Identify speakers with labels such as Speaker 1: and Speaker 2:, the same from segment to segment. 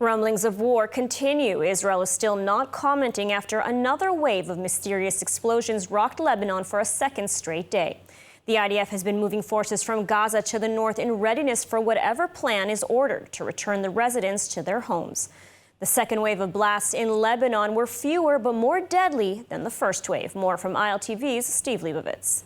Speaker 1: Rumblings of war continue. Israel is still not commenting after another wave of mysterious explosions rocked Lebanon for a second straight day. The IDF has been moving forces from Gaza to the north in readiness for whatever plan is ordered to return the residents to their homes. The second wave of blasts in Lebanon were fewer but more deadly than the first wave. More from ILTV's Steve Leibovitz.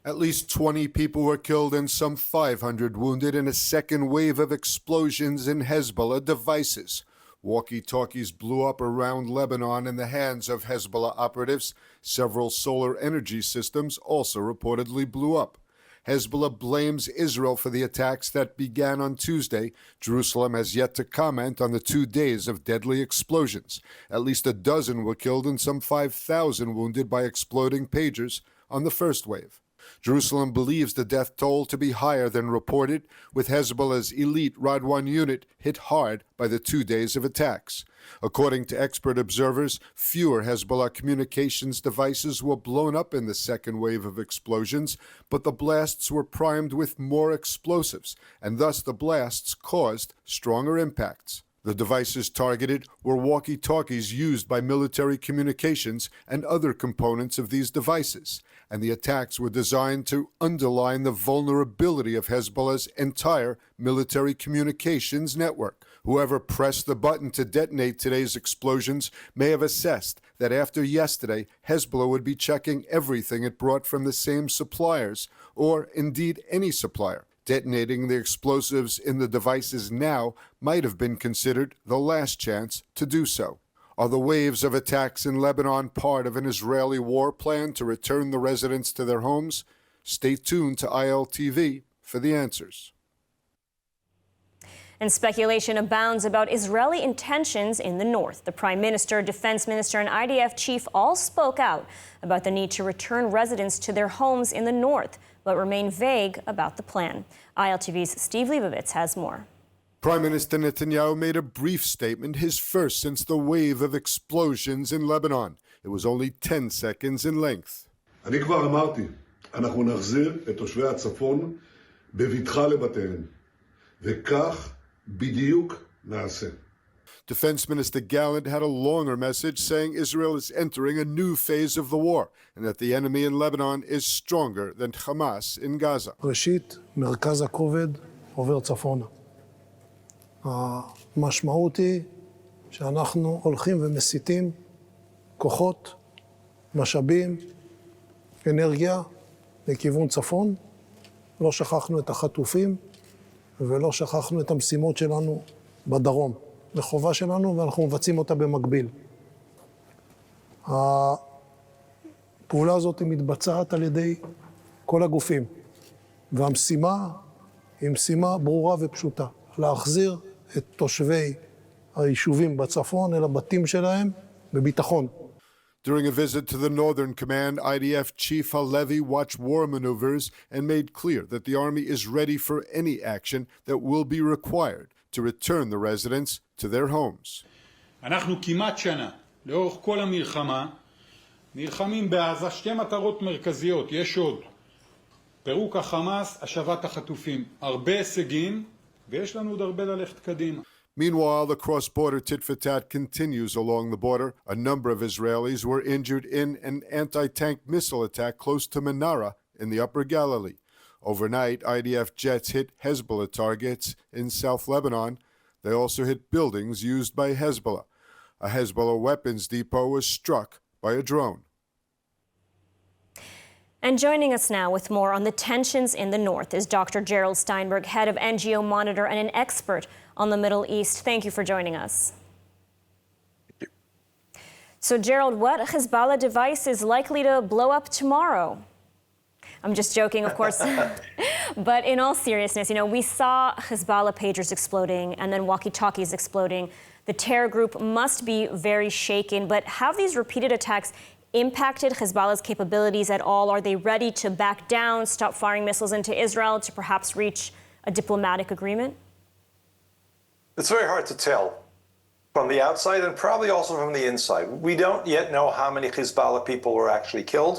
Speaker 2: At least 20 people were killed and some 500 wounded in a second wave of explosions in Hezbollah devices. Walkie-talkies blew up around Lebanon in the hands of Hezbollah operatives. Several solar energy systems also reportedly blew up. Hezbollah blames Israel for the attacks that began on Tuesday. Jerusalem has yet to comment on the 2 days of deadly explosions. At least a dozen were killed and some 5,000 wounded by exploding pagers on the first wave. Jerusalem believes the death toll to be higher than reported, with Hezbollah's elite Radwan unit hit hard by the 2 days of attacks. According to expert observers, fewer Hezbollah communications devices were blown up in the second wave of explosions, but the blasts were primed with more explosives, and thus the blasts caused stronger impacts. The devices targeted were walkie-talkies used by military communications and other components of these devices, and the attacks were designed to underline the vulnerability of Hezbollah's entire military communications network. Whoever pressed the button to detonate today's explosions may have assessed that after yesterday, Hezbollah would be checking everything it brought from the same suppliers, or indeed any supplier. Detonating the explosives in the devices now might have been considered the last chance to do so. Are the waves of attacks in Lebanon part of an Israeli war plan to return the residents to their homes? Stay tuned to ILTV for the answers.
Speaker 1: And speculation abounds about Israeli intentions in the north. The Prime Minister, Defense Minister, and IDF chief all spoke out about the need to return residents to their homes in the north, but remain vague about the plan. ILTV's Steve Leibovitz has more.
Speaker 2: Prime Minister Netanyahu made a brief statement, his first since the wave of explosions in Lebanon. It was only 10 seconds in length.
Speaker 3: אני כבר אמרתי, אנחנו נחזיר את תושבי הצפון בבטחה לבתיהם, וכך בדיוק נעשה.
Speaker 2: Defense Minister Gallant had a longer message saying Israel is entering a new phase of the war and that the enemy in Lebanon is stronger than Hamas in Gaza.
Speaker 4: ראשית, מרכז הכובד עובר צפונה. המשמעות היא שאנחנו הולכים ומסיטים כוחות, משאבים, אנרגיה לכיוון צפון. לא שכחנו את החטופים ולא שכחנו את המשימות שלנו בדרום. זו חובה שלנו ואנחנו מבצעים אותה במקביל. הפעולה הזאת מתבצעת על ידי כל הגופים, והמשימה היא משימה ברורה ופשוטה, להחזיר את תושבי היישובים בצפון אל הבתים שלהם בביטחון.
Speaker 2: During a visit to the Northern Command, IDF Chief Halevi watched war maneuvers and made clear that the army is ready for any action that will be required to return the residents to their homes.
Speaker 5: אנחנו כמעט שנה, לאורך כל המלחמה, נלחמים בעזה שתי מטרות מרכזיות, יש עוד. פירוק החמאס, השבת החטופים. הרבה הישגים, ויש לנו עוד הרבה ללכת קדימה.
Speaker 2: Meanwhile, the cross-border tit-for-tat continues along the border. A number of Israelis were injured in an anti-tank missile attack close to Manara in the Upper Galilee. Overnight, IDF jets hit Hezbollah targets in South Lebanon. They also hit buildings used by Hezbollah. A Hezbollah weapons depot was struck by a drone.
Speaker 1: And joining us now with more on the tensions in the north is Dr. Gerald Steinberg, head of NGO Monitor and an expert on the Middle East. Thank you for joining us.
Speaker 6: Thank you.
Speaker 1: So, Gerald, what Hezbollah device is likely to blow up tomorrow? I'm just joking, of course. But in all seriousness, we saw Hezbollah pagers exploding and then walkie-talkies exploding. The terror group must be very shaken. But have these repeated attacks impacted Hezbollah's capabilities at all? Are they ready to back down, stop firing missiles into Israel to perhaps reach a diplomatic agreement?
Speaker 6: It's very hard to tell from the outside and probably also from the inside. We don't yet know how many Hezbollah people were actually killed.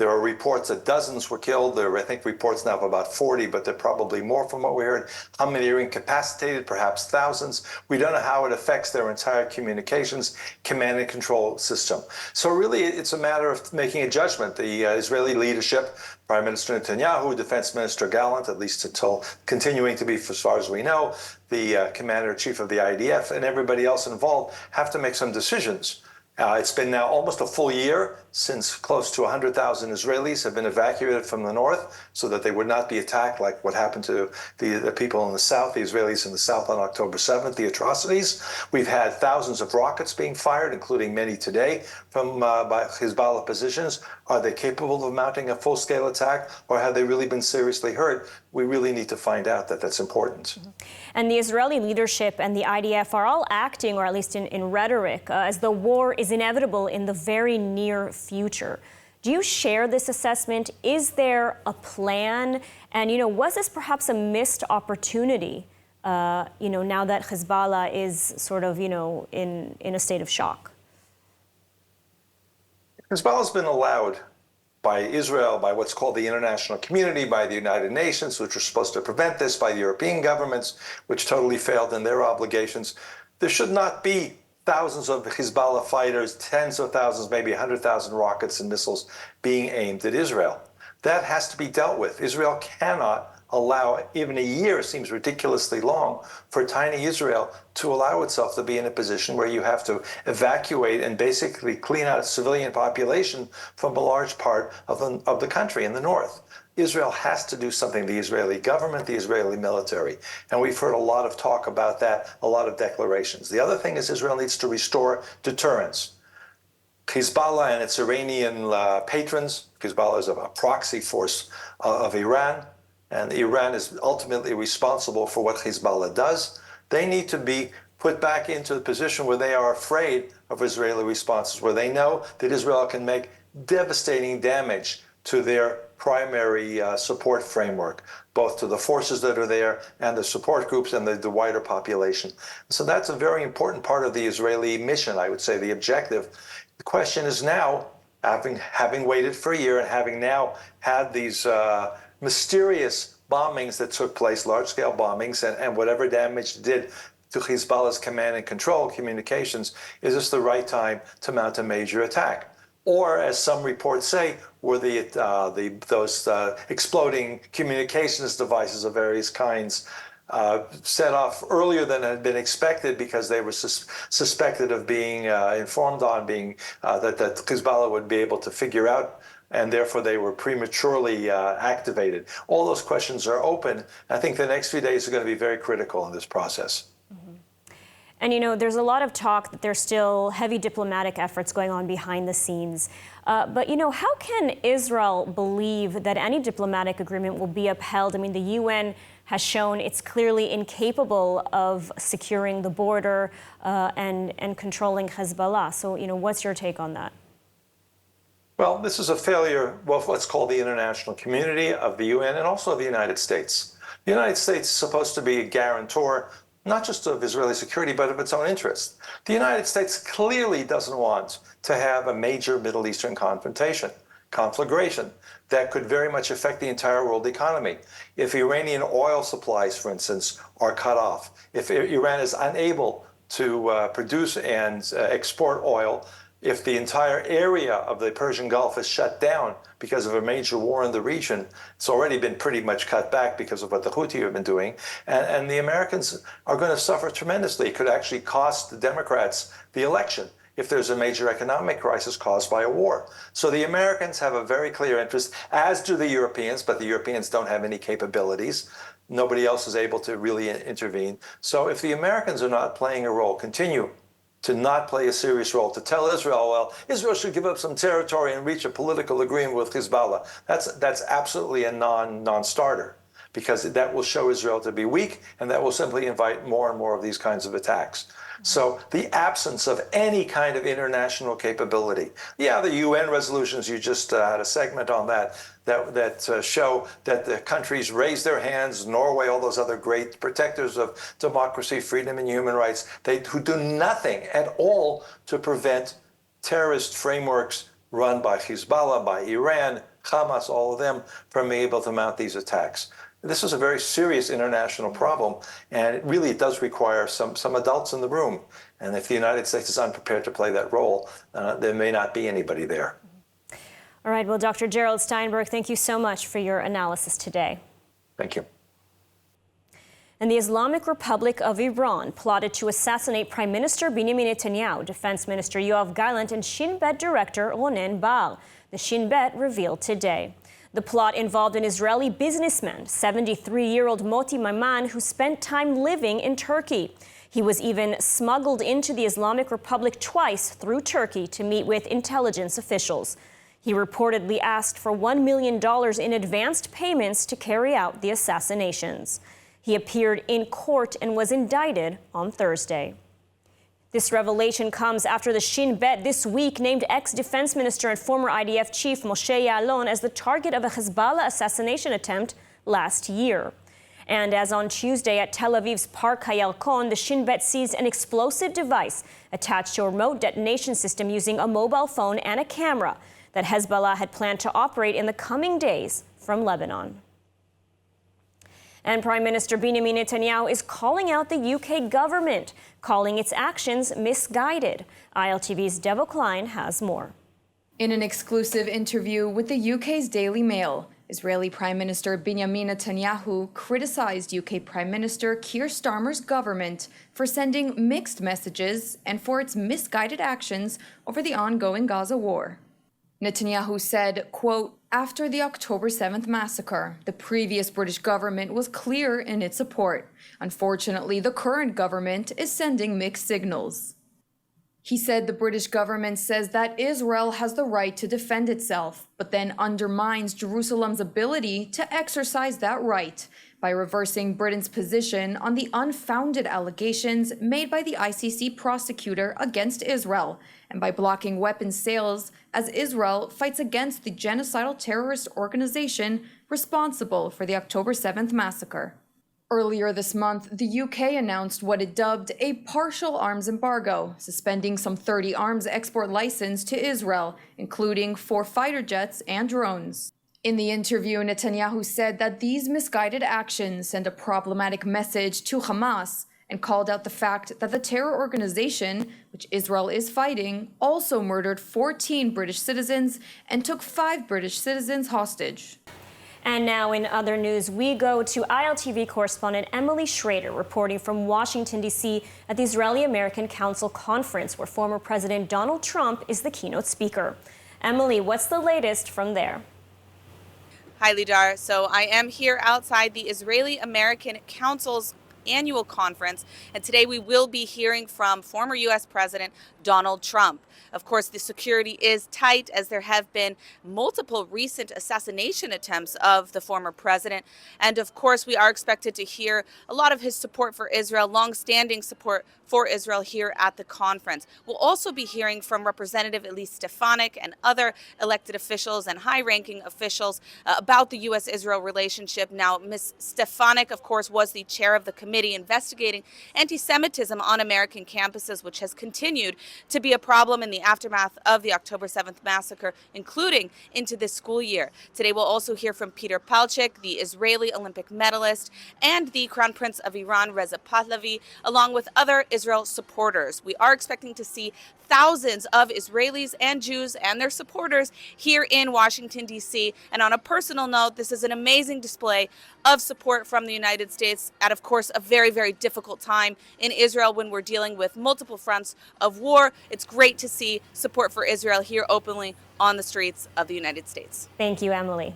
Speaker 6: There are reports that dozens were killed. There are, I think, reports now of about 40, but there are probably more from what we heard. How many are incapacitated? Perhaps thousands. We don't know how it affects their entire communications, command and control system. So really, it's a matter of making a judgment. The Israeli leadership, Prime Minister Netanyahu, Defense Minister Golan, at least until continuing to be, as far as we know, the Commander-in-Chief of the IDF, and everybody else involved have to make some decisions. It's been now almost a full year since close to 100,000 Israelis have been evacuated from the north so that they would not be attacked like what happened to the people in the south, the Israelis in the south on October 7th, the atrocities. We've had thousands of rockets being fired, including many today from by Hezbollah positions. Are they capable of mounting a full-scale attack, or have they really been seriously hurt? We really need to find out that. That's important.
Speaker 1: And the Israeli leadership and the IDF are all acting, or at least in rhetoric, as though war is inevitable in the very near future. Do you share this assessment? Is there a plan? And, was this perhaps a missed opportunity, now that Hezbollah is sort of, in a state of shock?
Speaker 6: Hezbollah's been allowed by Israel, by what's called the international community, by the United Nations, which were supposed to prevent this, by the European governments, which totally failed in their obligations. There should not be thousands of Hezbollah fighters, tens of thousands, maybe 100,000 rockets and missiles being aimed at Israel. That has to be dealt with. Israel cannot allow, even a year seems ridiculously long, for tiny Israel to allow itself to be in a position where you have to evacuate and basically clean out a civilian population from a large part of the country in the north. Israel has to do something, the Israeli government, the Israeli military. And we've heard a lot of talk about that, a lot of declarations. The other thing is Israel needs to restore deterrence. Hezbollah and its Iranian patrons, Hezbollah is a proxy force of Iran, and Iran is ultimately responsible for what Hezbollah does. They need to be put back into the position where they are afraid of Israeli responses, where they know that Israel can make devastating damage to their primary support framework, both to the forces that are there and the support groups and the wider population. So that's a very important part of the Israeli mission, I would say, the objective. The question is now, having waited for a year and having now had these mysterious bombings that took place, large-scale bombings, and whatever damage it did to Hezbollah's command and control communications, is this the right time to mount a major attack? Or, as some reports say, were those exploding communications devices of various kinds set off earlier than had been expected because they were suspected of being informed on that Hezbollah would be able to figure out, and therefore they were prematurely activated. All those questions are open. I think the next few days are going to be very critical in this process.
Speaker 1: And, there's a lot of talk that there's still heavy diplomatic efforts going on behind the scenes. But, how can Israel believe that any diplomatic agreement will be upheld? I mean, the UN has shown it's clearly incapable of securing the border and controlling Hezbollah. So, what's your take on that?
Speaker 6: Well, this is a failure of what's called the international community, of the UN, and also of the United States. The United States is supposed to be a guarantor not just of Israeli security, but of its own interests. The United States clearly doesn't want to have a major Middle Eastern conflagration that could very much affect the entire world economy. If Iranian oil supplies, for instance, are cut off, if Iran is unable to produce and export oil, if the entire area of the Persian Gulf is shut down because of a major war in the region, it's already been pretty much cut back because of what the Houthi have been doing, and the Americans are going to suffer tremendously. It could actually cost the Democrats the election if there's a major economic crisis caused by a war. So the Americans have a very clear interest, as do the Europeans, but the Europeans don't have any capabilities. Nobody else is able to really intervene. So if the Americans are not playing a role, continue to not play a serious role, to tell Israel, well, Israel should give up some territory and reach a political agreement with Hezbollah. That's absolutely a non-starter, because that will show Israel to be weak, and that will simply invite more and more of these kinds of attacks. So the absence of any kind of international capability. Yeah, the UN resolutions, you just had a segment on that show that the countries raise their hands, Norway, all those other great protectors of democracy, freedom, and human rights, who do nothing at all to prevent terrorist frameworks run by Hezbollah, by Iran, Hamas, all of them, from being able to mount these attacks. This is a very serious international problem, and it really does require some adults in the room. And if the United States is unprepared to play that role, there may not be anybody there.
Speaker 1: All right, well, Dr. Gerald Steinberg, thank you so much for your analysis today.
Speaker 6: Thank you.
Speaker 1: And the Islamic Republic of Iran plotted to assassinate Prime Minister Benjamin Netanyahu, Defense Minister Yoav Gallant, and Shin Bet director Ronen Bar. The Shin Bet revealed today. The plot involved an Israeli businessman, 73-year-old Moti Maiman, who spent time living in Turkey. He was even smuggled into the Islamic Republic twice through Turkey to meet with intelligence officials. He reportedly asked for $1 million in advanced payments to carry out the assassinations. He appeared in court and was indicted on Thursday. This revelation comes after the Shin Bet this week named ex-defense minister and former IDF chief Moshe Ya'alon as the target of a Hezbollah assassination attempt last year. And as on Tuesday at Tel Aviv's Park HaYarkon, the Shin Bet seized an explosive device attached to a remote detonation system using a mobile phone and a camera that Hezbollah had planned to operate in the coming days from Lebanon. And Prime Minister Benjamin Netanyahu is calling out the UK government, calling its actions misguided. ILTV's Deborah Klein has more.
Speaker 7: In an exclusive interview with the UK's Daily Mail, Israeli Prime Minister Benjamin Netanyahu criticized UK Prime Minister Keir Starmer's government for sending mixed messages and for its misguided actions over the ongoing Gaza war. Netanyahu said, quote, "After the October 7th massacre, the previous British government was clear in its support. Unfortunately, the current government is sending mixed signals." He said the British government says that Israel has the right to defend itself, but then undermines Jerusalem's ability to exercise that right by reversing Britain's position on the unfounded allegations made by the ICC prosecutor against Israel and by blocking weapons sales as Israel fights against the genocidal terrorist organization responsible for the October 7th massacre. Earlier this month, the UK announced what it dubbed a partial arms embargo, suspending some 30 arms export license to Israel, including 4 fighter jets and drones. In the interview, Netanyahu said that these misguided actions send a problematic message to Hamas and called out the fact that the terror organization, which Israel is fighting, also murdered 14 British citizens and took 5 British citizens hostage.
Speaker 1: And now in other news, we go to ILTV correspondent Emily Schrader reporting from Washington, D.C. at the Israeli-American Council Conference, where former President Donald Trump is the keynote speaker. Emily, what's the latest from there?
Speaker 8: Hi, Lidar. So I am here outside the Israeli-American Council's annual conference, and today we will be hearing from former U.S. President Donald Trump. Of course, the security is tight as there have been multiple recent assassination attempts of the former president. And of course, we are expected to hear a lot of his support for Israel, long-standing support for Israel here at the conference. We'll also be hearing from Representative Elise Stefanik and other elected officials and high-ranking officials about the U.S.-Israel relationship. Now, Ms. Stefanik, of course, was the chair of the committee investigating anti-Semitism on American campuses, which has continued to be a problem in the aftermath of the October 7th massacre, including into this school year. Today we'll also hear from Peter Palchik, the Israeli Olympic medalist, and the Crown Prince of Iran, Reza Pahlavi, along with other Israel supporters. We are expecting to see thousands of Israelis and Jews and their supporters here in Washington, D.C. And on a personal note, this is an amazing display of support from the United States at, of course, a very, very difficult time in Israel when we're dealing with multiple fronts of war. It's great to see support for Israel here openly on the streets of the United States.
Speaker 1: Thank you, Emily.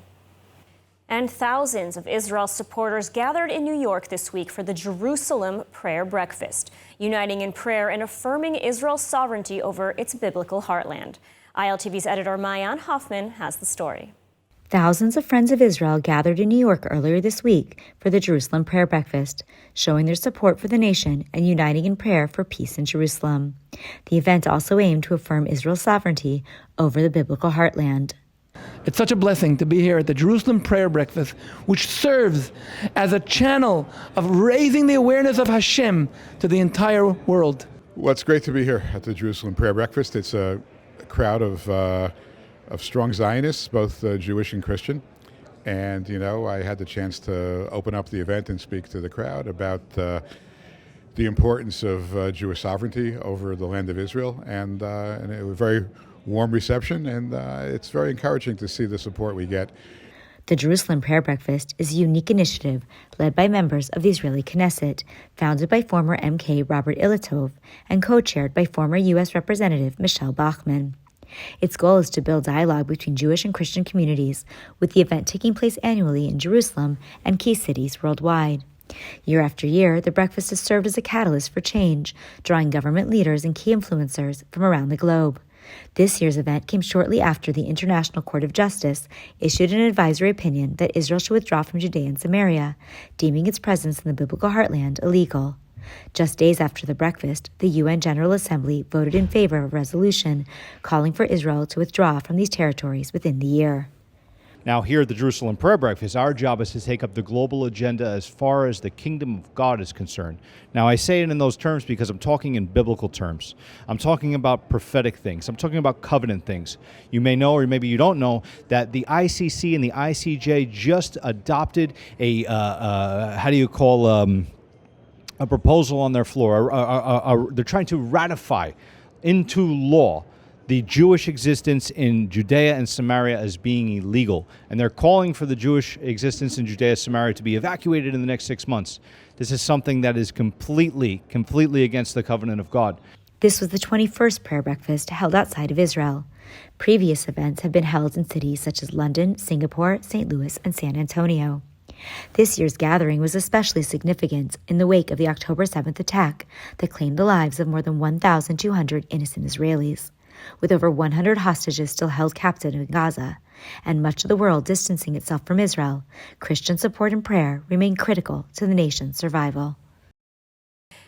Speaker 1: And thousands of Israel supporters gathered in New York this week for the Jerusalem Prayer Breakfast, uniting in prayer and affirming Israel's sovereignty over its biblical heartland. ILTV's editor Maayan Hoffman has the story.
Speaker 9: Thousands of Friends of Israel gathered in New York earlier this week for the Jerusalem Prayer Breakfast, showing their support for the nation and uniting in prayer for peace in Jerusalem. The event also aimed to affirm Israel's sovereignty over the biblical heartland.
Speaker 10: It's such a blessing to be here at the Jerusalem Prayer Breakfast, which serves as a channel of raising the awareness of Hashem to the entire world.
Speaker 11: Well, it's great to be here at the Jerusalem Prayer Breakfast. It's a crowd of strong Zionists, both Jewish and Christian. And, I had the chance to open up the event and speak to the crowd about the importance of Jewish sovereignty over the land of Israel. And it was a very warm reception, and it's very encouraging to see the support we get.
Speaker 9: The Jerusalem Prayer Breakfast is a unique initiative led by members of the Israeli Knesset, founded by former MK Robert Ilatov and co-chaired by former U.S. Representative Michelle Bachmann. Its goal is to build dialogue between Jewish and Christian communities, with the event taking place annually in Jerusalem and key cities worldwide. Year after year, the breakfast has served as a catalyst for change, drawing government leaders and key influencers from around the globe. This year's event came shortly after the International Court of Justice issued an advisory opinion that Israel should withdraw from Judea and Samaria, deeming its presence in the biblical heartland illegal. Just days after the breakfast, the UN General Assembly voted in favor of a resolution calling for Israel to withdraw from these territories within the year.
Speaker 12: Now, here at the Jerusalem Prayer Breakfast, our job is to take up the global agenda as far as the kingdom of God is concerned. Now, I say it in those terms because I'm talking in biblical terms. I'm talking about prophetic things. I'm talking about covenant things. You may know, or maybe you don't know, that the ICC and the ICJ just adopted a proposal on their floor. They're trying to ratify into law the Jewish existence in Judea and Samaria as being illegal. And they're calling for the Jewish existence in Judea and Samaria to be evacuated in the next 6 months. This is something that is completely against the covenant of God.
Speaker 9: This was the 21st prayer breakfast held outside of Israel. Previous events have been held in cities such as London, Singapore, St. Louis, and San Antonio. This year's gathering was especially significant in the wake of the October 7th attack that claimed the lives of more than 1,200 innocent Israelis. With over 100 hostages still held captive in Gaza, and much of the world distancing itself from Israel, Christian support and prayer remain critical to the nation's survival.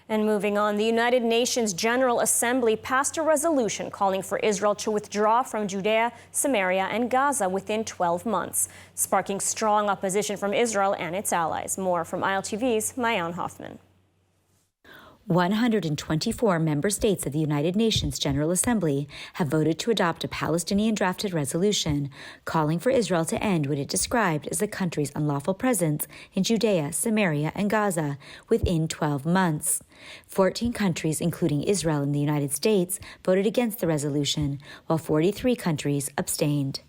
Speaker 1: And moving on, the United Nations General Assembly passed a resolution calling for Israel to withdraw from Judea, Samaria, and Gaza within 12 months, sparking strong opposition from Israel and its allies. More from ILTV's Mayan Hoffman.
Speaker 9: 124 member states of the United Nations General Assembly have voted to adopt a Palestinian-drafted resolution calling for Israel to end what it described as the country's unlawful presence in Judea, Samaria, and Gaza within 12 months. 14 countries, including Israel and the United States, voted against the resolution, while 43 countries abstained.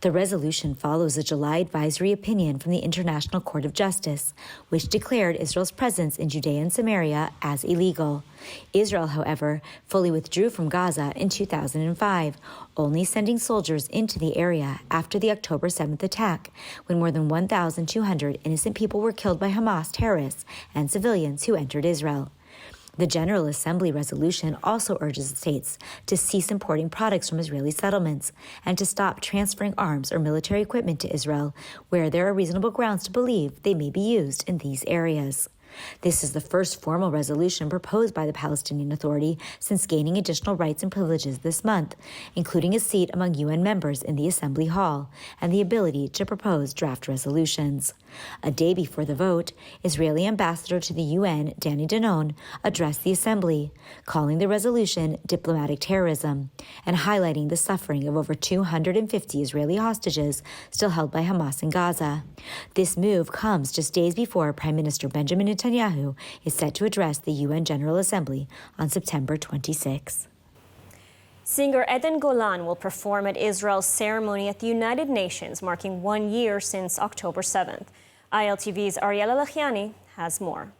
Speaker 9: The resolution follows a July advisory opinion from the International Court of Justice, which declared Israel's presence in Judea and Samaria as illegal. Israel, however, fully withdrew from Gaza in 2005, only sending soldiers into the area after the October 7th attack, when more than 1,200 innocent people were killed by Hamas terrorists and civilians who entered Israel. The General Assembly resolution also urges states to cease importing products from Israeli settlements and to stop transferring arms or military equipment to Israel where there are reasonable grounds to believe they may be used in these areas. This is the first formal resolution proposed by the Palestinian Authority since gaining additional rights and privileges this month, including a seat among UN members in the Assembly Hall and the ability to propose draft resolutions. A day before the vote, Israeli Ambassador to the UN, Danny Danon, addressed the Assembly, calling the resolution diplomatic terrorism and highlighting the suffering of over 250 Israeli hostages still held by Hamas in Gaza. This move comes just days before Prime Minister Benjamin Netanyahu is set to address the UN General Assembly on September 26.
Speaker 1: Singer Eden Golan will perform at Israel's ceremony at the United Nations, marking 1 year since October 7th. ILTV's Ariela Lachiani has more.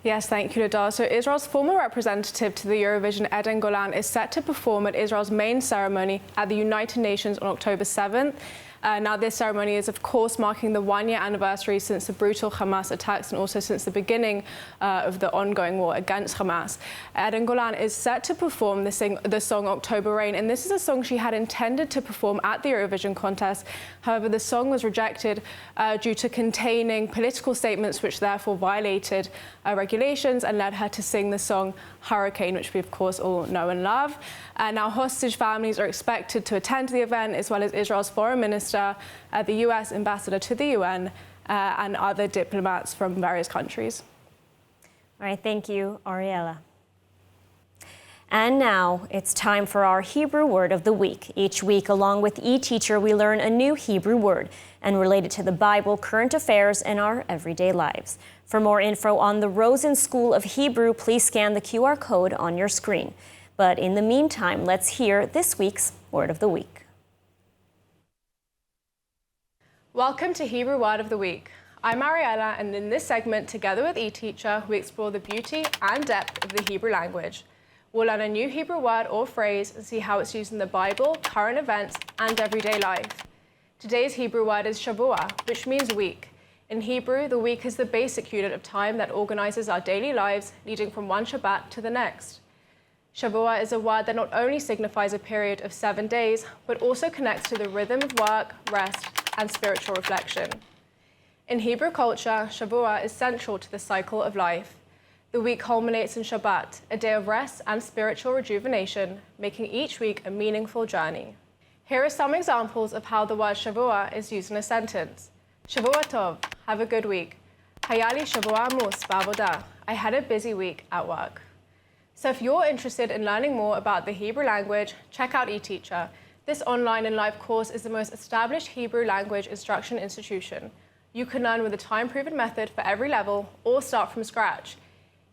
Speaker 13: Yes, thank you, Lidar. So Israel's former representative to the Eurovision, Eden Golan, is set to perform at Israel's main ceremony at the United Nations on October 7th. Now, this ceremony is, of course, marking the 1-year anniversary since the brutal Hamas attacks and also since the beginning of the ongoing war against Hamas. Eden Golan is set to perform the song October Rain, and this is a song she had intended to perform at the Eurovision contest. However, the song was rejected due to containing political statements which therefore violated regulations and led her to sing the song Hurricane, which we, of course, all know and love. Now, hostage families are expected to attend the event, as well as Israel's foreign minister, the US ambassador to the UN, and other diplomats from various countries.
Speaker 1: All right, thank you, Ariela. And now it's time for our Hebrew word of the week. Each week, along with eTeacher, we learn a new Hebrew word and relate it to the Bible, current affairs, and our everyday lives. For more info on the Rosen School of Hebrew, please scan the QR code on your screen. But in the meantime, let's hear this week's word of the week.
Speaker 13: Welcome to Hebrew Word of the Week. I'm Ariella, and in this segment, together with eTeacher, we explore the beauty and depth of the Hebrew language. We'll learn a new Hebrew word or phrase and see how it's used in the Bible, current events, and everyday life. Today's Hebrew word is Shavua, which means week. In Hebrew, the week is the basic unit of time that organizes our daily lives, leading from one Shabbat to the next. Shavua is a word that not only signifies a period of 7 days, but also connects to the rhythm of work, rest, and spiritual reflection. In Hebrew culture, Shavua is central to the cycle of life. The week culminates in Shabbat, a day of rest and spiritual rejuvenation, making each week a meaningful journey. Here are some examples of how the word Shavua is used in a sentence. Shavua tov, have a good week. Haya li shavua amus ba'avodah, I had a busy week at work. So if you're interested in learning more about the Hebrew language, check out eTeacher. This online and live course is the most established Hebrew language instruction institution. You can learn with a time-proven method for every level or start from scratch.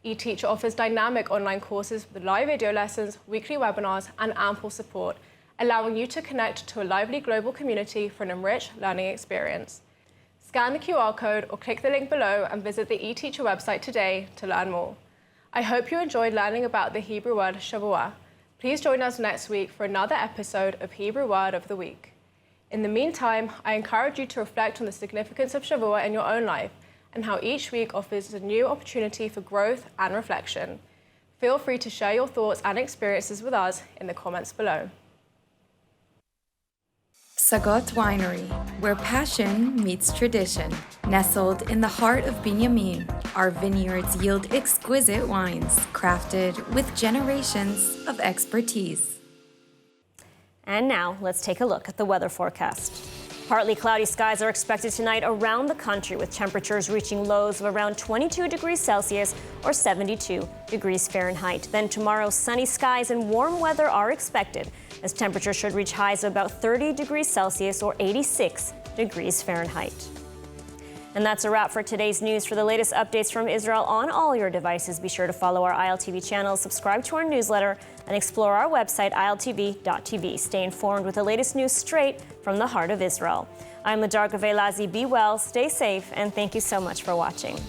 Speaker 13: eTeacher offers dynamic online courses with live video lessons, weekly webinars, and ample support, allowing you to connect to a lively global community for an enriched learning experience. Scan the QR code or click the link below and visit the eTeacher website today to learn more. I hope you enjoyed learning about the Hebrew word Shavua. Please join us next week for another episode of Hebrew Word of the Week. In the meantime, I encourage you to reflect on the significance of Shavua in your own life and how each week offers a new opportunity for growth and reflection. Feel free to share your thoughts and experiences with us in the comments below.
Speaker 7: Sagot Winery, where passion meets tradition. Nestled in the heart of Binyamin, our vineyards yield exquisite wines crafted with generations of expertise.
Speaker 1: And now, let's take a look at the weather forecast. Partly cloudy skies are expected tonight around the country, with temperatures reaching lows of around 22 degrees Celsius or 72 degrees Fahrenheit. Then tomorrow, sunny skies and warm weather are expected, as temperatures should reach highs of about 30 degrees Celsius or 86 degrees Fahrenheit. And that's a wrap for today's news. For the latest updates from Israel on all your devices, be sure to follow our ILTV channel, subscribe to our newsletter, and explore our website, iltv.tv. Stay informed with the latest news straight from the heart of Israel. I'm Ladar Gavelazi. Be well, stay safe, and thank you so much for watching.